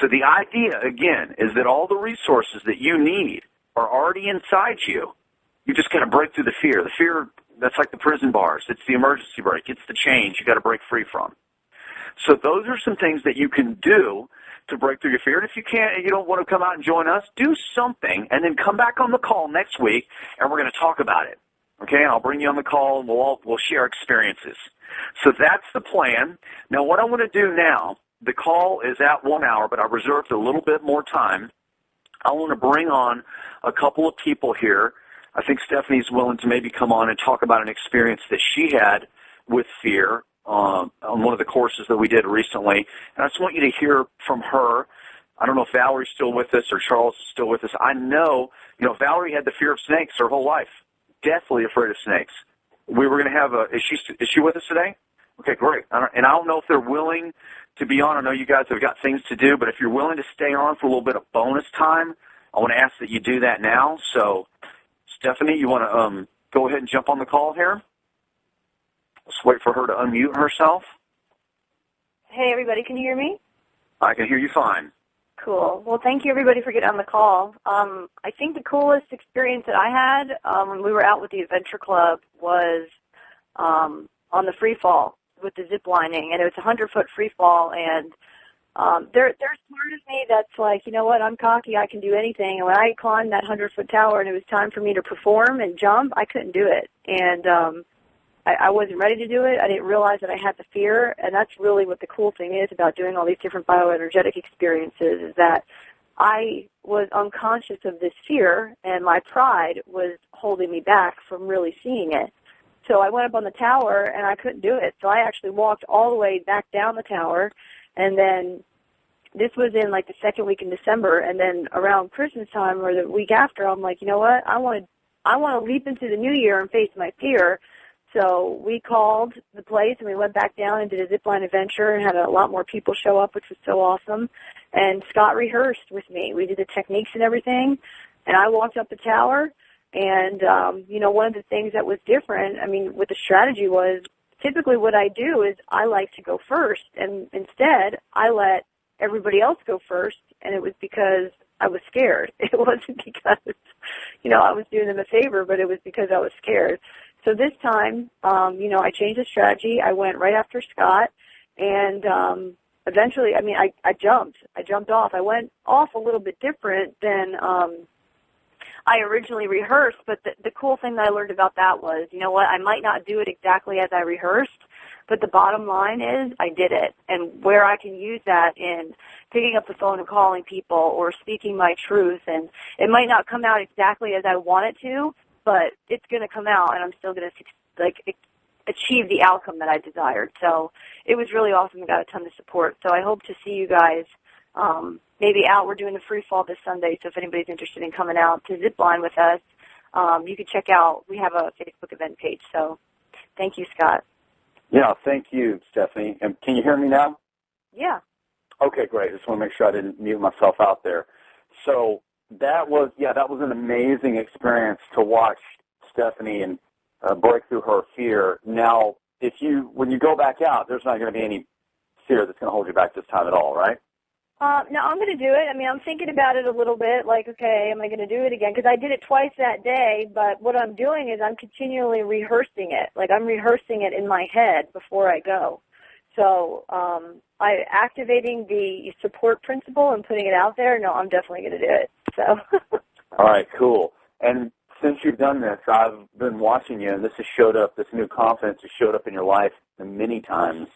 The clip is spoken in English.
So the idea, again, is that all the resources that you need are already inside you. You just got to break through the fear. The fear, that's like the prison bars. It's the emergency brake. It's the chains you got to break free from. So those are some things that you can do to break through your fear. And if you can't, and you don't want to come out and join us, do something, and then come back on the call next week, and we're going to talk about it. Okay, and I'll bring you on the call, and we'll share experiences. So that's the plan. Now, what I want to do now, the call is at 1 hour, but I reserved a little bit more time. I want to bring on a couple of people here. I think Stephanie's willing to maybe come on and talk about an experience that she had with fear on one of the courses that we did recently. And I just want you to hear from her. I don't know if Valerie's still with us or Charles is still with us. I know, Valerie had the fear of snakes her whole life, deathly afraid of snakes. We were going to have is she with us today? Okay, great. And I don't know if they're willing to be on. I know you guys have got things to do, but if you're willing to stay on for a little bit of bonus time, I want to ask that you do that now. So, Stephanie, you want to go ahead and jump on the call here? Let's wait for her to unmute herself. Hey, everybody, can you hear me? I can hear you fine. Cool. Well, thank you, everybody, for getting on the call. I think the coolest experience that I had when we were out with the Adventure Club was on the free fall with the zip lining, and it was a 100-foot free fall, and there's part of me that's like, you know what, I'm cocky, I can do anything, and when I climbed that 100-foot tower and it was time for me to perform and jump, I couldn't do it, and I wasn't ready to do it. I didn't realize that I had the fear, and that's really what the cool thing is about doing all these different bioenergetic experiences, is that I was unconscious of this fear, and my pride was holding me back from really seeing it. So I went up on the tower, and I couldn't do it. So I actually walked all the way back down the tower, and then this was in like the second week in December, and then around Christmas time or the week after, I'm like, you know what, I want to leap into the new year and face my fear. So we called the place, and we went back down and did a zipline adventure and had a lot more people show up, which was so awesome. And Scott rehearsed with me. We did the techniques and everything, and I walked up the tower. And, one of the things that was different, with the strategy was typically what I do is I like to go first, and instead I let everybody else go first, and it was because I was scared. It wasn't because, I was doing them a favor, but it was because I was scared. So this time, I changed the strategy. I went right after Scott, and eventually, I jumped. I jumped off. I went off a little bit different than I originally rehearsed, but the cool thing that I learned about that was, you know what, I might not do it exactly as I rehearsed, but the bottom line is I did it. And where I can use that in picking up the phone and calling people or speaking my truth, and it might not come out exactly as I want it to, but it's going to come out, and I'm still going to achieve the outcome that I desired. So it was really awesome. I got a ton of support. So I hope to see you guys maybe out. We're doing the free fall this Sunday, so if anybody's interested in coming out to zipline with us, you can check out. We have a Facebook event page. So thank you, Scott. Yeah, thank you, Stephanie. And can you hear me now? Yeah. Okay, great. Just want to make sure I didn't mute myself out there. So that was an amazing experience to watch Stephanie and break through her fear. Now, when you go back out, there's not going to be any fear that's going to hold you back this time at all, right? No, I'm going to do it. I'm thinking about it a little bit, like, okay, am I going to do it again? Because I did it twice that day, but what I'm doing is I'm continually rehearsing it. Like, I'm rehearsing it in my head before I go. So activating the support principle and putting it out there, no, I'm definitely going to do it. So. All right, cool. And since you've done this, I've been watching you, and this new confidence has showed up in your life many times.